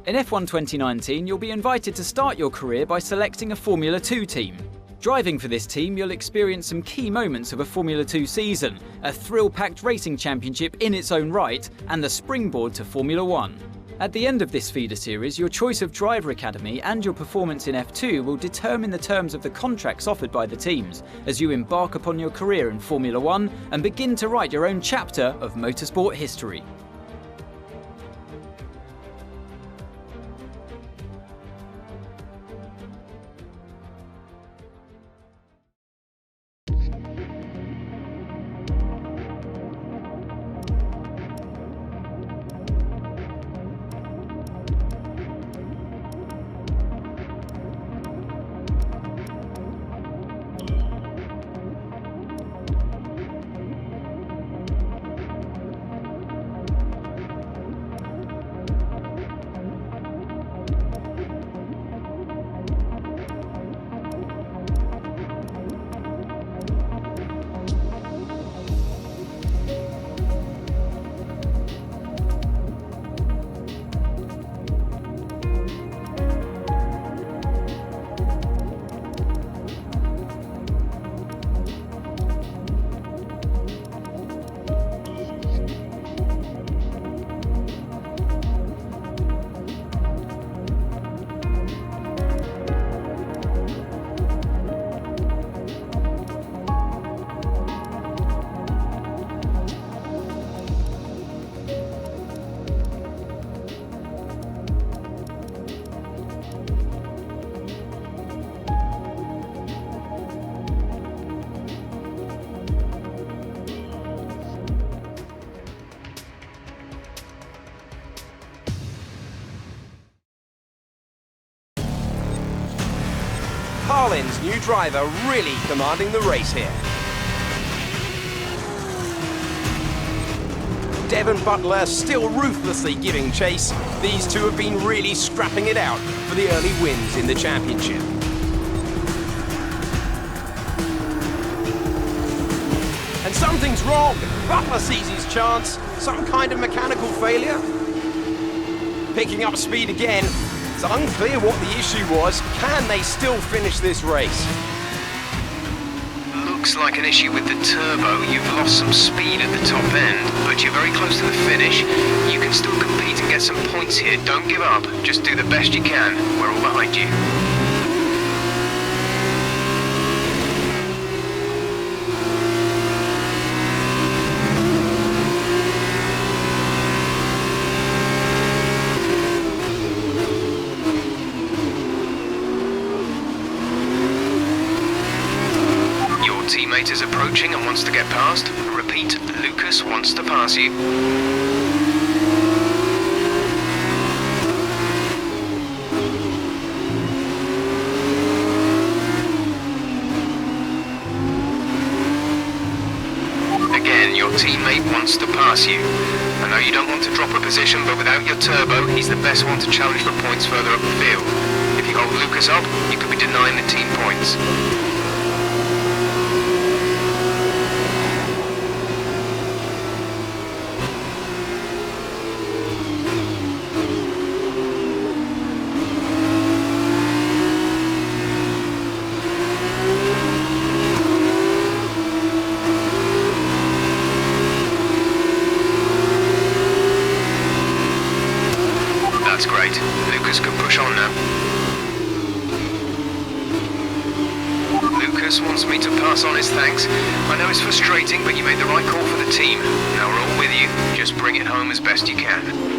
In F1 2019, you'll be invited to start your career by selecting a Formula 2 team. Driving for this team, you'll experience some key moments of a Formula 2 season, a thrill-packed racing championship in its own right, and the springboard to Formula 1. At the end of this feeder series, your choice of driver academy and your performance in F2 will determine the terms of the contracts offered by the teams as you embark upon your career in Formula 1 and begin to write your own chapter of motorsport history. Carlin's new driver really commanding the race here. Devon Butler still ruthlessly giving chase. These two have been really scrapping it out for the early wins in the championship. And something's wrong. Butler sees his chance. Some kind of mechanical failure. Picking up speed again. It's unclear what the issue was. Can they still finish this race? Looks like an issue with the turbo. You've lost some speed at the top end, but you're very close to the finish. You can still compete and get some points here. Don't give up. Just do the best you can. We're all behind you. Teammate is approaching and wants to get past. Repeat, Lucas wants to pass you. Again, your teammate wants to pass you. I know you don't want to drop a position, but without your turbo, he's the best one to challenge for points further up the field. If you hold Lucas up, you could be denying the team points. That's great. Lucas can push on now. Lucas wants me to pass on his thanks. I know it's frustrating, but you made the right call for the team. Now we're all with you. Just bring it home as best you can.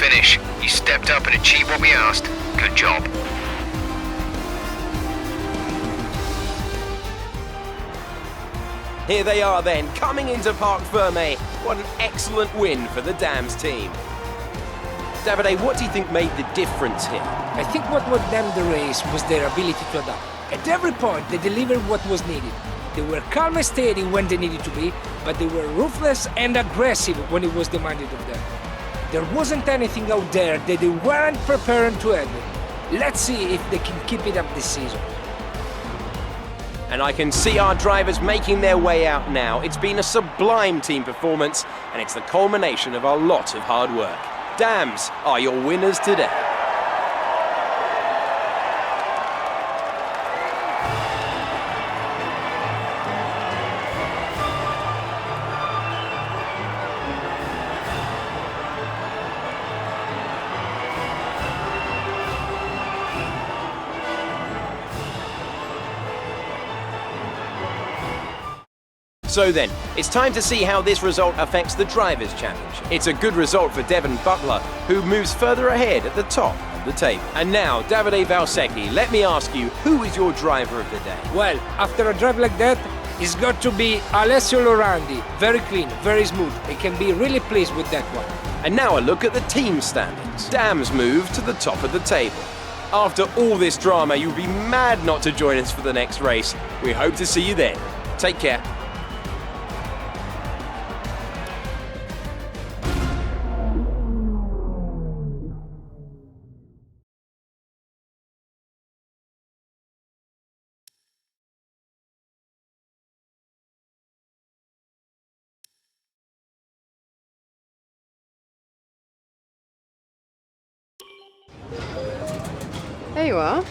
finish. You stepped up and achieved what we asked. Good job. Here they are then, coming into Parc Fermé. What an excellent win for the Dams team. Davide, what do you think made the difference here? I think what won them the race was their ability to adapt. At every point, they delivered what was needed. They were calm and steady when they needed to be, but they were ruthless and aggressive when it was demanded of them. There wasn't anything out there that they weren't prepared to handle. Let's see if they can keep it up this season. And I can see our drivers making their way out now. It's been a sublime team performance, and it's the culmination of a lot of hard work. Dams are your winners today. So then, it's time to see how this result affects the Drivers' Championship. It's a good result for Devon Butler, who moves further ahead at the top of the table. And now, Davide Valsecchi, let me ask you, who is your driver of the day? Well, after a drive like that, it's got to be Alessio Lorandi. Very clean, very smooth. I can be really pleased with that one. And now a look at the team standings. Dams move to the top of the table. After all this drama, you'll be mad not to join us for the next race. We hope to see you then. Take care. There you are.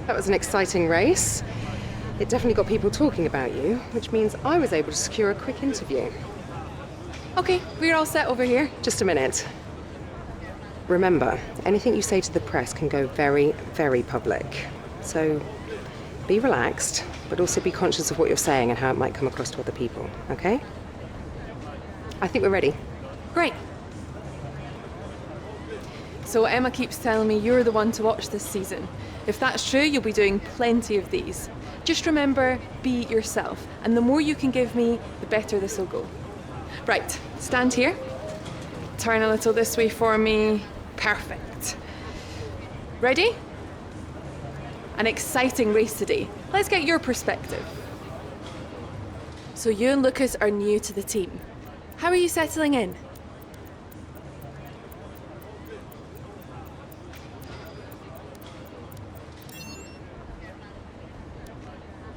That was an exciting race. It definitely got people talking about you, which means I was able to secure a quick interview. Okay, we're all set over here. Just a minute. Remember, anything you say to the press can go very, very public. So be relaxed, but also be conscious of what you're saying and how it might come across to other people, okay? I think we're ready. Great. So Emma keeps telling me you're the one to watch this season. If that's true, you'll be doing plenty of these. Just remember, be yourself. And the more you can give me, the better this will go. Right, stand here. Turn a little this way for me. Perfect. Ready? An exciting race today. Let's get your perspective. So you and Lucas are new to the team. How are you settling in?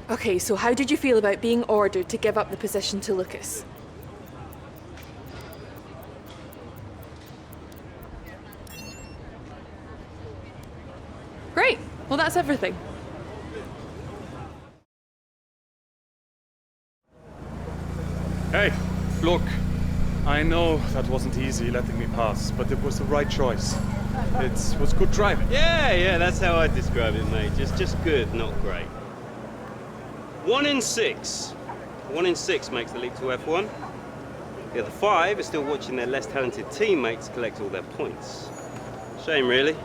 Okay, so how did you feel about being ordered to give up the position to Lucas? Great, well that's everything. Hey, look, I know that wasn't easy letting me pass, but it was the right choice. It was good driving. Yeah, that's how I describe it, mate. Just good, not great. 1 in 6. 1 in 6 makes the leap to F1. The other 5 are still watching their less talented teammates collect all their points. Shame, really.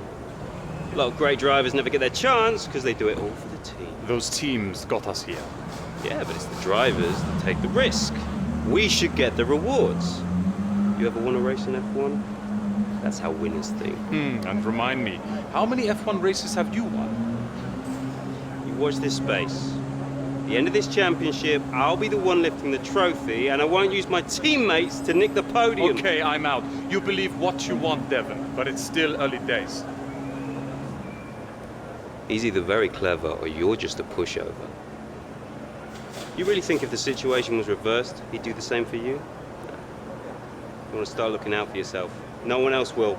A lot of great drivers never get their chance because they do it all for the team. Those teams got us here. Yeah, but it's the drivers that take the risk. We should get the rewards. You ever won a race in F1? That's how winners think. And remind me, how many F1 races have you won? You watch this space. At the end of this championship, I'll be the one lifting the trophy, and I won't use my teammates to nick the podium. Okay, I'm out. You believe what you want, Devon, but it's still early days. He's either very clever or you're just a pushover. You really think if the situation was reversed, he'd do the same for you? You want to start looking out for yourself. No one else will.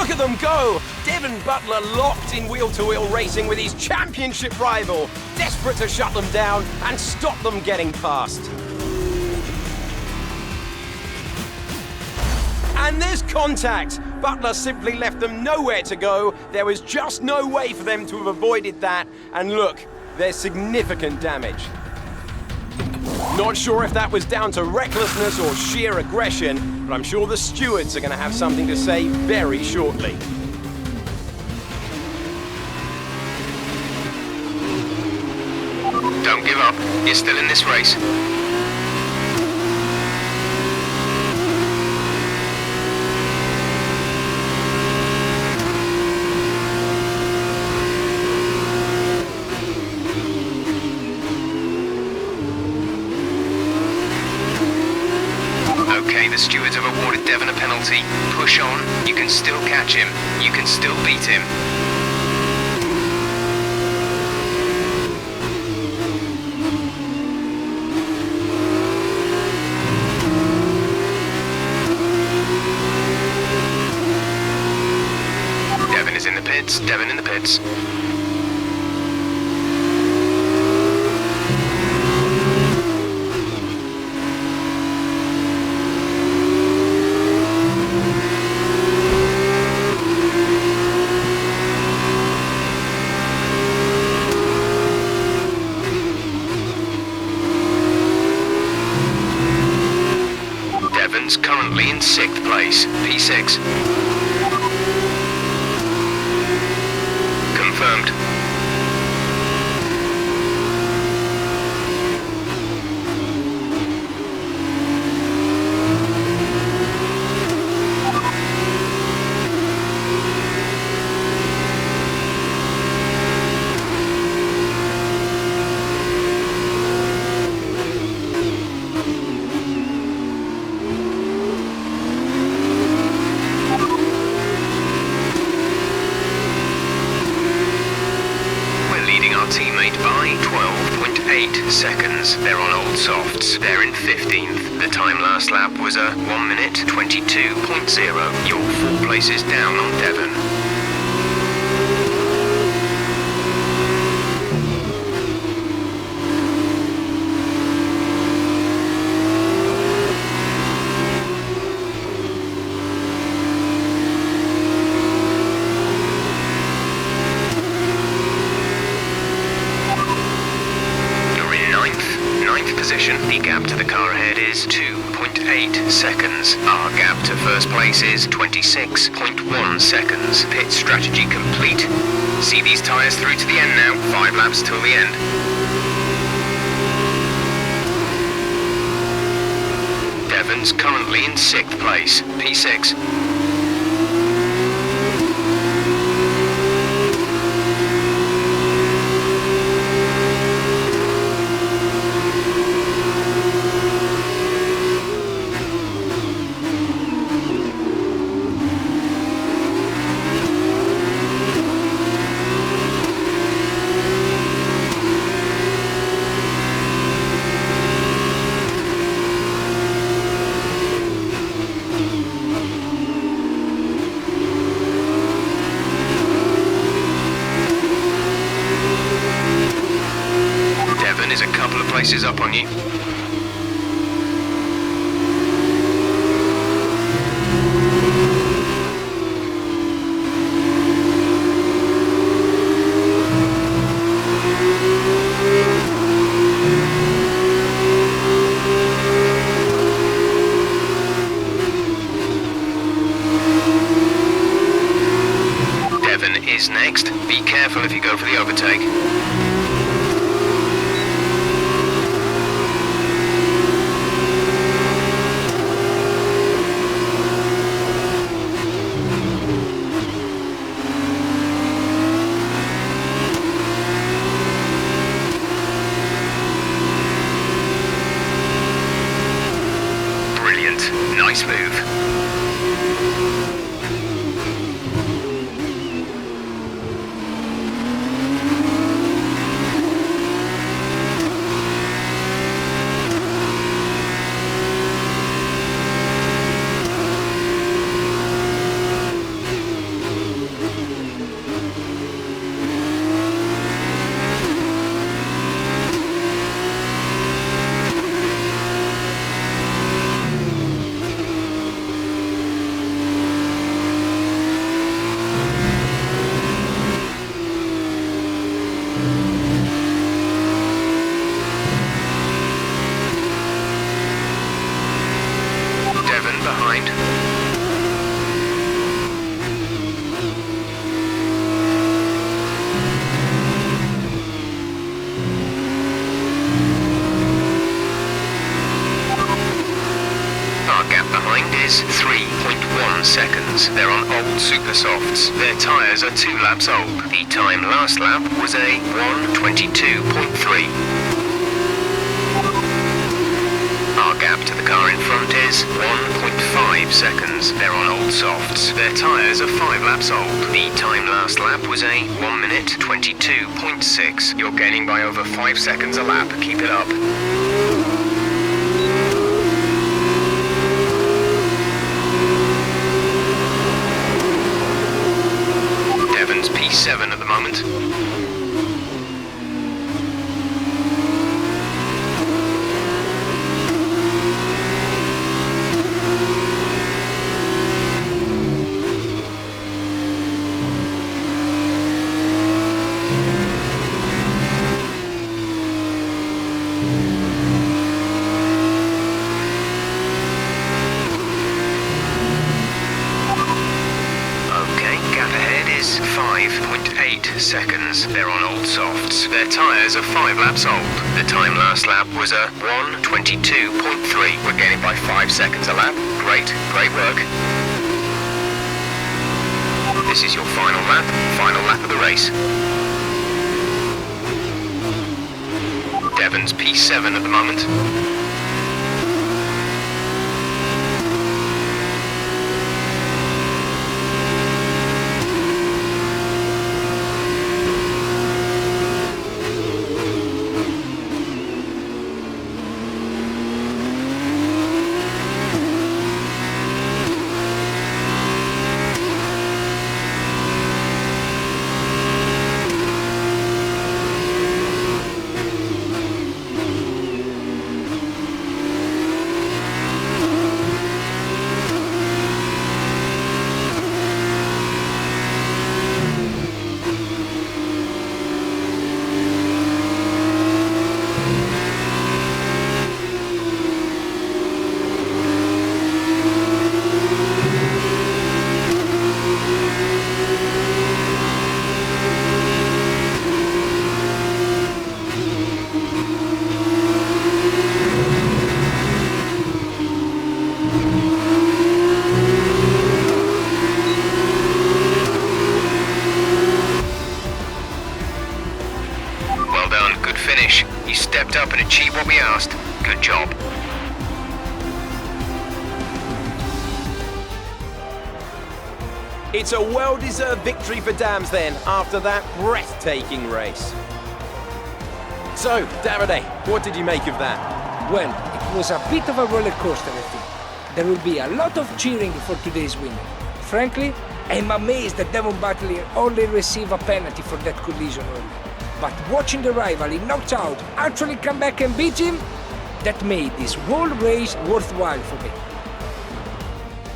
look at them go! Devon Butler locked in wheel-to-wheel racing with his championship rival, desperate to shut them down and stop them getting past. And there's contact. Butler simply left them nowhere to go. There was just no way for them to have avoided that. And look, there's significant damage. Not sure if that was down to recklessness or sheer aggression, but I'm sure the stewards are going to have something to say very shortly. Don't give up. You're still in this race. Okay, the stewards have awarded Devon a penalty. Push on. You can still catch him. You can still beat him. Devon is in the pits. Devon in the pits. Devon's currently in 6th place, P6. Confirmed. Teammate by 12.8 seconds. They're on old softs. They're in 15th. The time last lap was a 1 minute 22.0. You're 4 places down on Devon. Position. The gap to the car ahead is 2.8 seconds. Our gap to first place is 26.1 seconds. Pit strategy complete. See these tyres through to the end now. 5 laps till the end. Devon's currently in 6th place, P6. Is a couple of places up on you. Devon is next. Be careful if you go for the overtake. Nice move. seconds. They're on old super softs. Their tyres are 2 laps old. The time last lap was a 1:22.3. Our gap to the car in front is 1.5 seconds. They're on old softs. Their tyres are 5 laps old. The time last lap was a 1:22.6. You're gaining by over 5 seconds a lap. Keep it up. Devon's P7 at the moment. is 5.8 seconds. They're on old softs. Their tyres are 5 laps old. The time last lap was a 1:22.3. We're gaining by 5 seconds a lap. Great work. This is your final lap of the race. Devon's P7 at the moment. You stepped up and achieved what we asked. Good job. It's a well-deserved victory for Dams then, after that breathtaking race. So, Davide, what did you make of that? Well, it was a bit of a roller coaster, I think. There will be a lot of cheering for today's winner. Frankly, I'm amazed that Devon Butler only received a penalty for that collision early. But watching the rival he knocked out actually come back and beat him, that made this whole race worthwhile for me.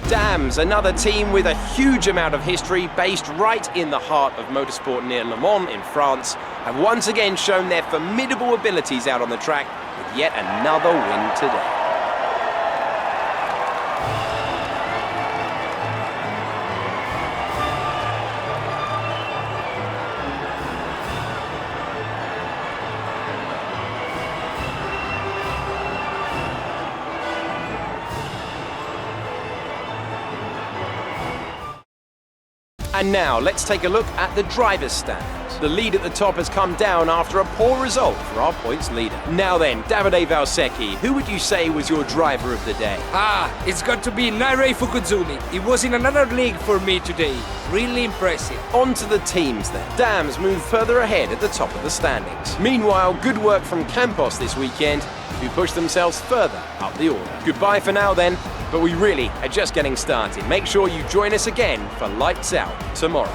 Dams, another team with a huge amount of history based right in the heart of motorsport near Le Mans in France, have once again shown their formidable abilities out on the track with yet another win today. And now, let's take a look at the driver's standings. The lead at the top has come down after a poor result for our points leader. Now then, Davide Valsecchi, who would you say was your driver of the day? It's got to be Nairo Fukuzumi. He was in another league for me today. Really impressive. On to the teams then. Dams move further ahead at the top of the standings. Meanwhile, good work from Campos this weekend, who pushed themselves further up the order. Goodbye for now then. But we really are just getting started. Make sure you join us again for Lights Out tomorrow.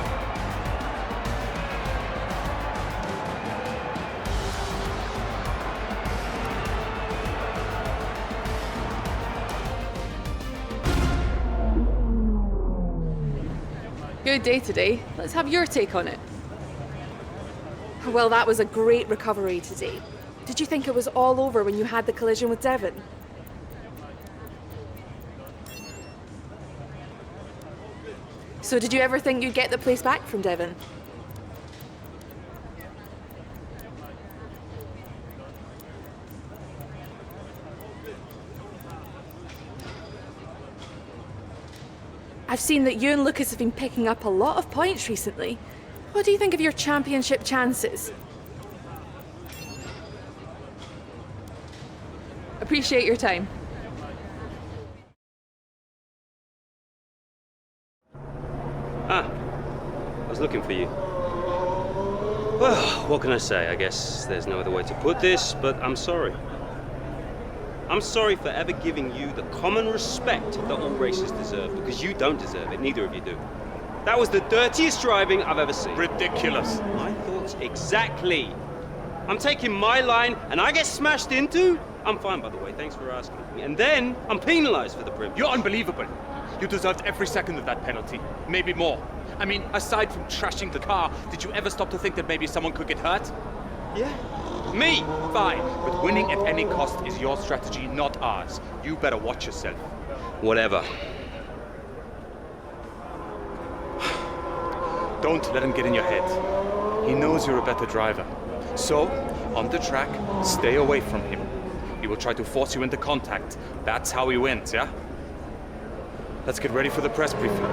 Good day today. Let's have your take on it. Well, that was a great recovery today. Did you think it was all over when you had the collision with Devon? So did you ever think you'd get the place back from Devon? I've seen that you and Lucas have been picking up a lot of points recently. What do you think of your championship chances? Appreciate your time. Ah, I was looking for you. Well, what can I say? I guess there's no other way to put this, but I'm sorry. I'm sorry for ever giving you the common respect that all races deserve, because you don't deserve it, neither of you do. That was the dirtiest driving I've ever seen. Ridiculous. My thoughts exactly. I'm taking my line and I get smashed into? I'm fine, by the way, thanks for asking. And then I'm penalized for the privilege. You're unbelievable. You deserved every second of that penalty, maybe more. I mean, aside from trashing the car, did you ever stop to think that maybe someone could get hurt? Yeah. Me? Fine, but winning at any cost is your strategy, not ours. You better watch yourself. Whatever. Don't let him get in your head. He knows you're a better driver. So, on the track, stay away from him. He will try to force you into contact. That's how he wins, yeah? Let's get ready for the press briefing.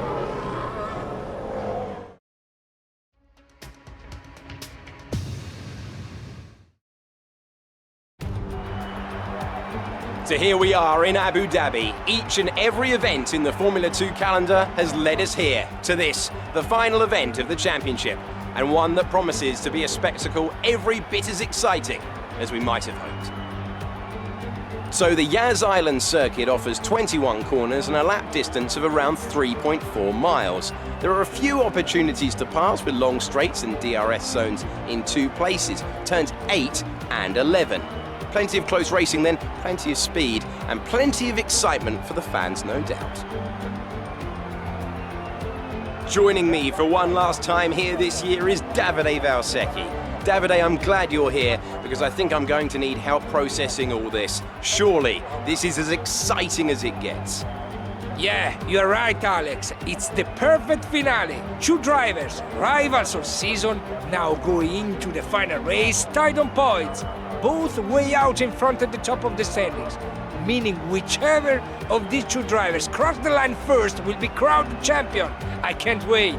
So here we are in Abu Dhabi. Each and every event in the Formula 2 calendar has led us here, to this, the final event of the championship, and one that promises to be a spectacle every bit as exciting as we might have hoped. So the Yas Island circuit offers 21 corners and a lap distance of around 3.4 miles. There are a few opportunities to pass with long straights and DRS zones in 2 places, turns 8 and 11. Plenty of close racing then, plenty of speed, and plenty of excitement for the fans, no doubt. Joining me for one last time here this year is Davide Valsecchi. Davide, I'm glad you're here, because I think I'm going to need help processing all this. Surely, this is as exciting as it gets. Yeah, you're right, Alex. It's the perfect finale. 2 drivers, rivals of season, now going into the final race tied on points. Both way out in front at the top of the standings, meaning whichever of these 2 drivers cross the line first will be crowned champion. I can't wait.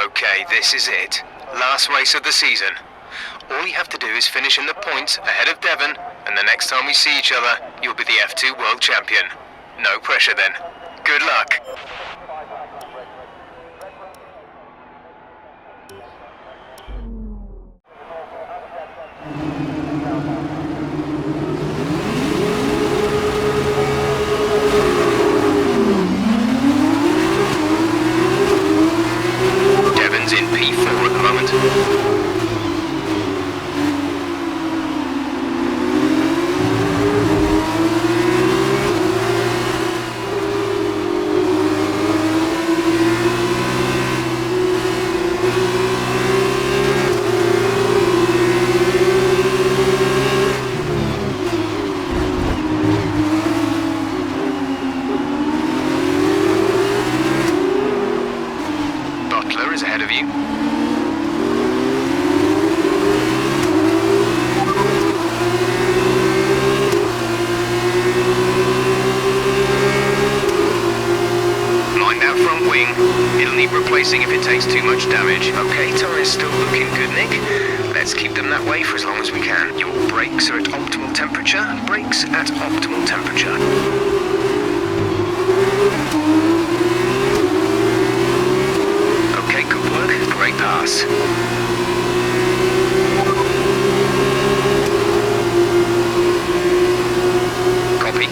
Okay, this is it. Last race of the season. All you have to do is finish in the points ahead of Devon, and the next time we see each other, you'll be the F2 World Champion. No pressure then. Good luck. Devon's in P4 at the moment. Butler is ahead of you. Mind that front wing. It'll need replacing if it takes too much damage. Okay, tyres still looking good, Nick. Let's keep them that way for as long as we can. Your brakes are at optimal temperature. Brakes at optimal temperature. Okay, good work. Great pass. Copy.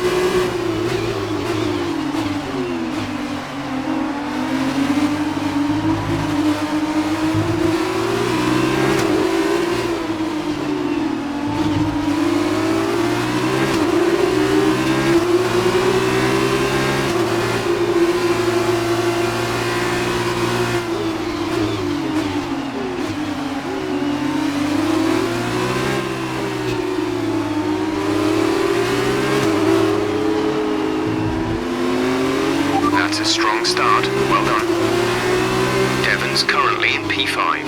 That's a strong start. Well done. Devon's currently in P5.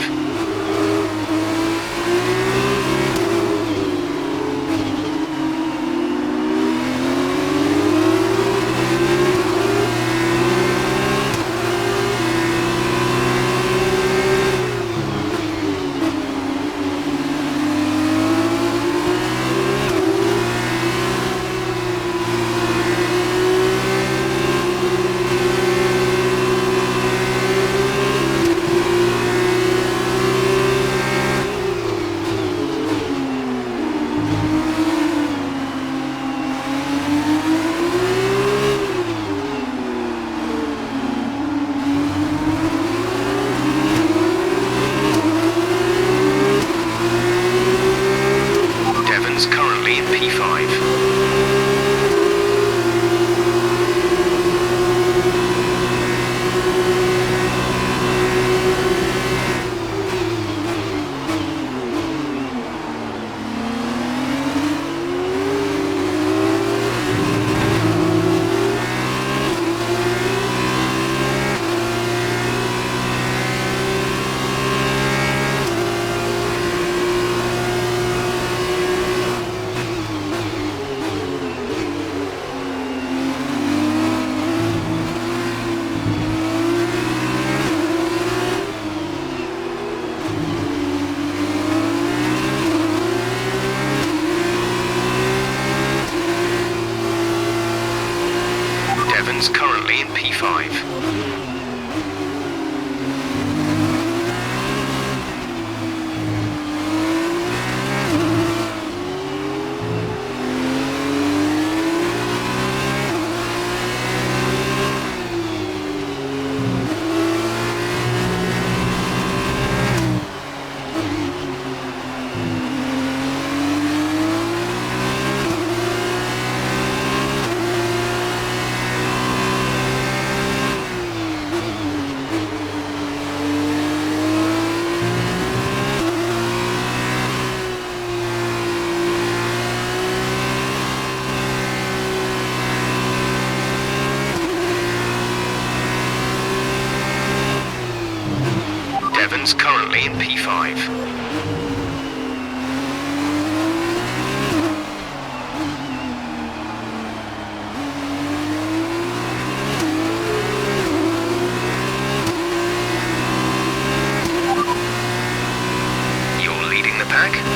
Devon's currently in P5.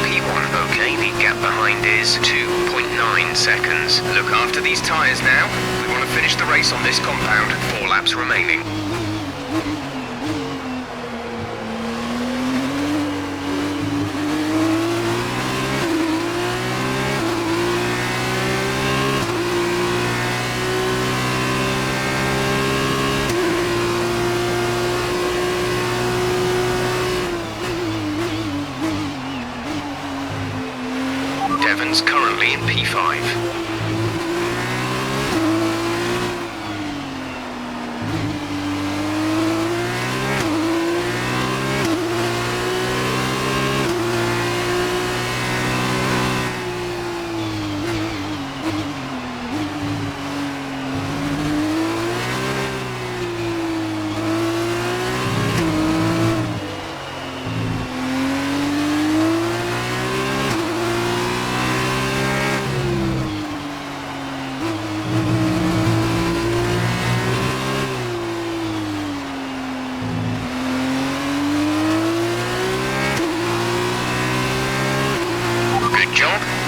P1, okay, the gap behind is 2.9 seconds. Look after these tyres now. We want to finish the race on this compound. 4 laps remaining. Devon's currently in P5.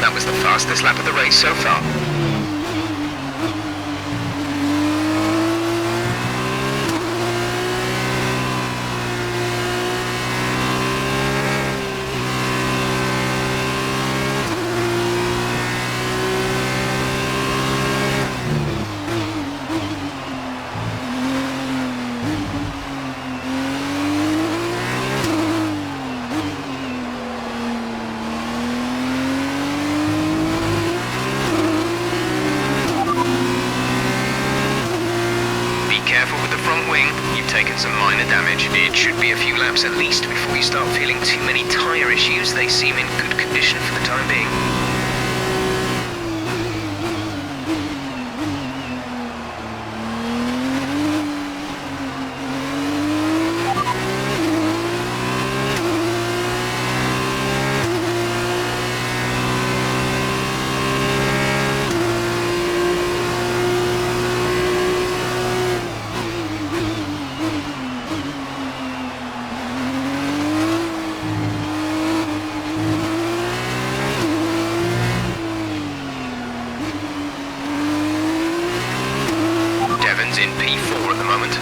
That was the fastest lap of the race so far. Taken some minor damage. It should be a few laps at least before you start feeling too many tyre issues. They seem in good condition for the time being. In P4 at the moment.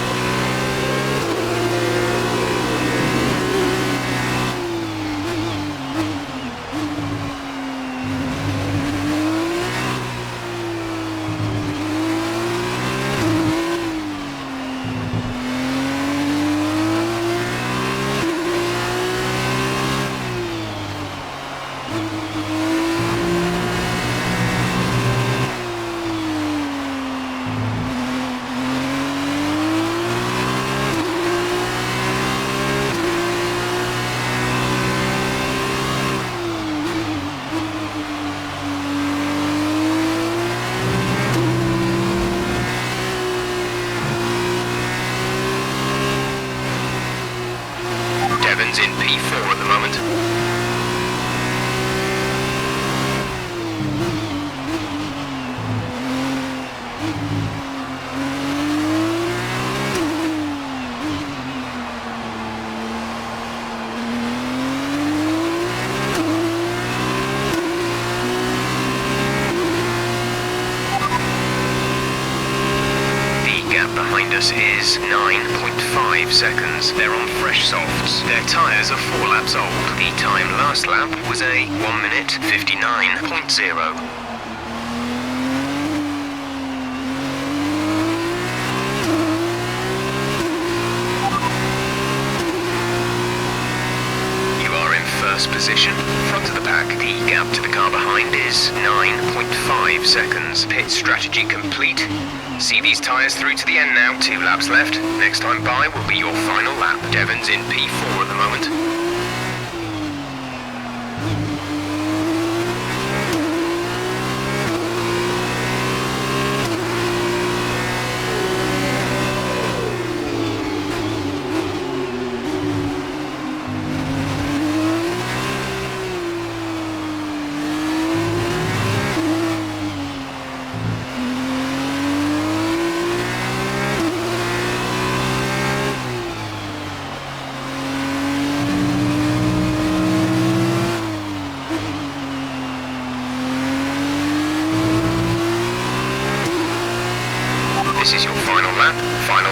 Devon's in P4 at the moment. Behind us is 9.5 seconds. They're on fresh softs. Their tyres are 4 laps old. The time last lap was a 1 minute 59.0. Position, front of the pack. The gap to the car behind is 9.5 seconds. Pit strategy complete. See these tyres through to the end now. 2 laps left. Next time by will be your final lap. Devon's in P4 at the moment.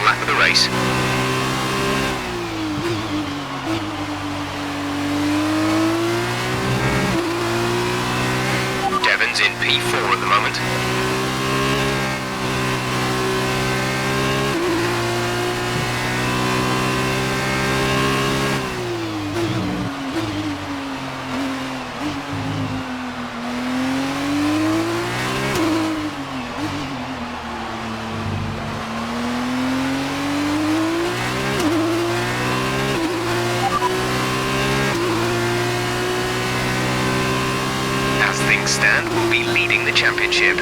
lap of the race. Devon's in P4 at the moment. As things stand, we'll be leading the championship.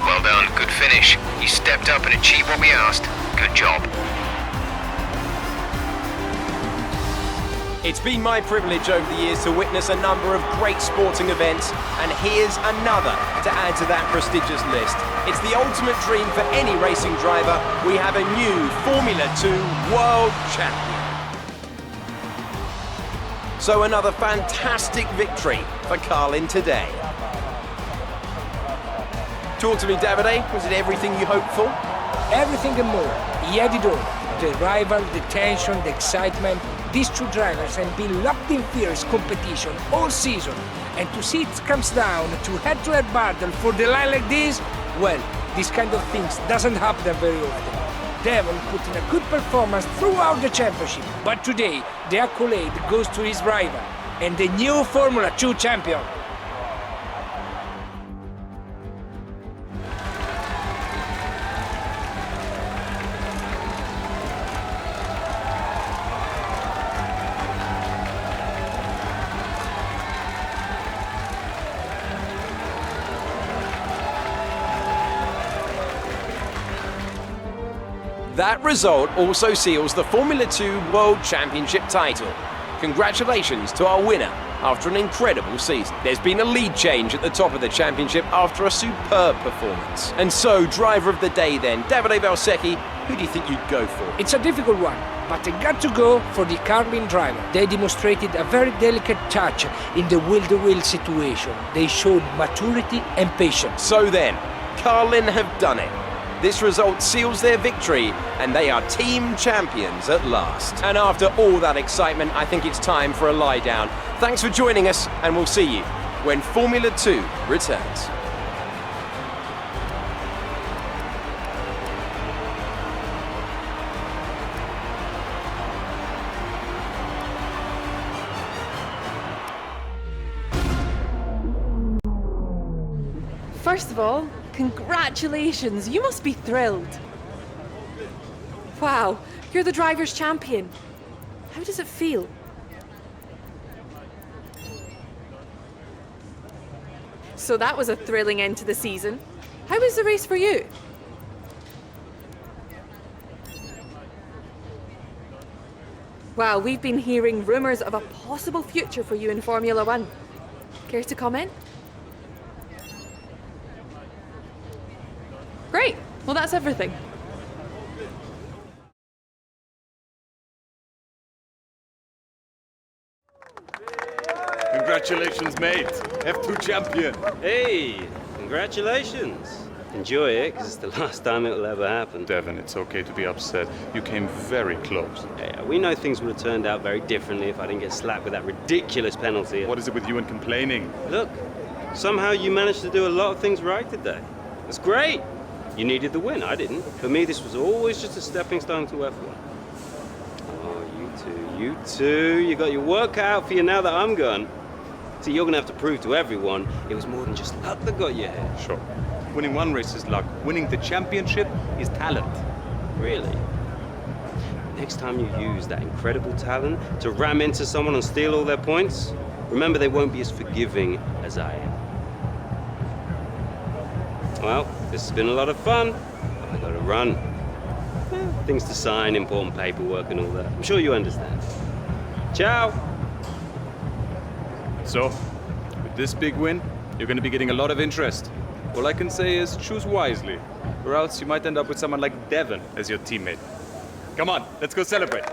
Well done, good finish. You stepped up and achieved what we asked. Good job. It's been my privilege over the years to witness a number of great sporting events, and here's another to add to that prestigious list. It's the ultimate dream for any racing driver. We have a new Formula 2 World Champion. So another fantastic victory for Carlin today. Talk to me, Davide. Was it everything you hoped for? Everything and more. He had it all. The rival, the tension, the excitement. These two drivers have been locked in fierce competition all season. And to see it comes down to head-to-head battle for the line like this, well, this kind of things doesn't happen very often. Devon put in a good performance throughout the championship, but today the accolade goes to his rival and the new Formula 2 champion. That result also seals the Formula 2 World Championship title. Congratulations to our winner after an incredible season. There's been a lead change at the top of the championship after a superb performance. And so, driver of the day then, Davide Valsecchi, who do you think you'd go for? It's a difficult one, but I got to go for the Carlin driver. They demonstrated a very delicate touch in the wheel-to-wheel situation. They showed maturity and patience. So then, Carlin have done it. This result seals their victory, and they are team champions at last. And after all that excitement, I think it's time for a lie down. Thanks for joining us, and we'll see you when Formula 2 returns. First of all, congratulations! You must be thrilled. Wow, you're the driver's champion. How does it feel? So that was a thrilling end to the season. How was the race for you? Wow, we've been hearing rumours of a possible future for you in Formula 1. Care to comment? Great. Well, that's everything. Congratulations, mate. F2 champion. Hey, congratulations. Enjoy it, because it's the last time it will ever happen. Devon, it's okay to be upset. You came very close. Yeah, we know things would have turned out very differently if I didn't get slapped with that ridiculous penalty. What is it with you and complaining? Look, somehow you managed to do a lot of things right today. That's great. You needed the win, I didn't. For me, this was always just a stepping stone to F1. Oh, you two. You got your work cut out for you now that I'm gone. See, you're gonna have to prove to everyone it was more than just luck that got you here. Sure. Winning one race is luck. Winning the championship is talent. Really? Next time you use that incredible talent to ram into someone and steal all their points, remember they won't be as forgiving as I am. Well, this has been a lot of fun. I gotta run. Things to sign, important paperwork and all that. I'm sure you understand. Ciao! So, with this big win, you're going to be getting a lot of interest. All I can say is choose wisely, or else you might end up with someone like Devon as your teammate. Come on, let's go celebrate.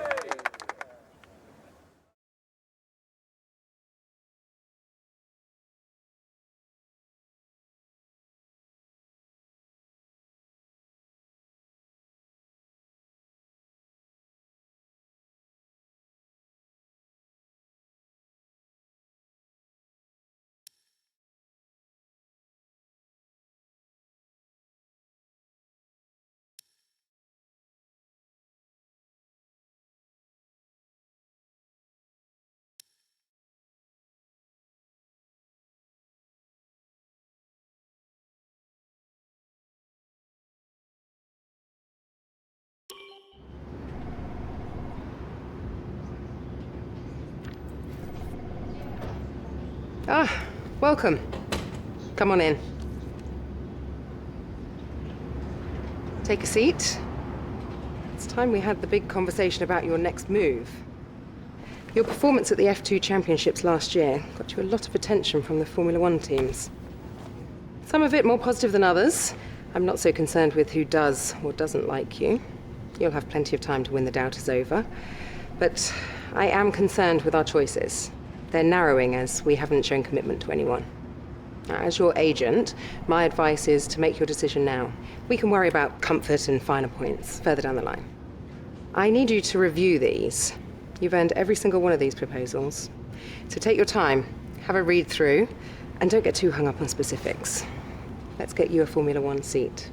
Ah, welcome. Come on in. Take a seat. It's time we had the big conversation about your next move. Your performance at the F2 Championships last year got you a lot of attention from the Formula One teams. Some of it more positive than others. I'm not so concerned with who does or doesn't like you. You'll have plenty of time to win the doubters over. But I am concerned with our choices. They're narrowing as we haven't shown commitment to anyone. As your agent, my advice is to make your decision now. We can worry about comfort and finer points further down the line. I need you to review these. You've earned every single one of these proposals. So take your time, have a read through, and don't get too hung up on specifics. Let's get you a Formula One seat.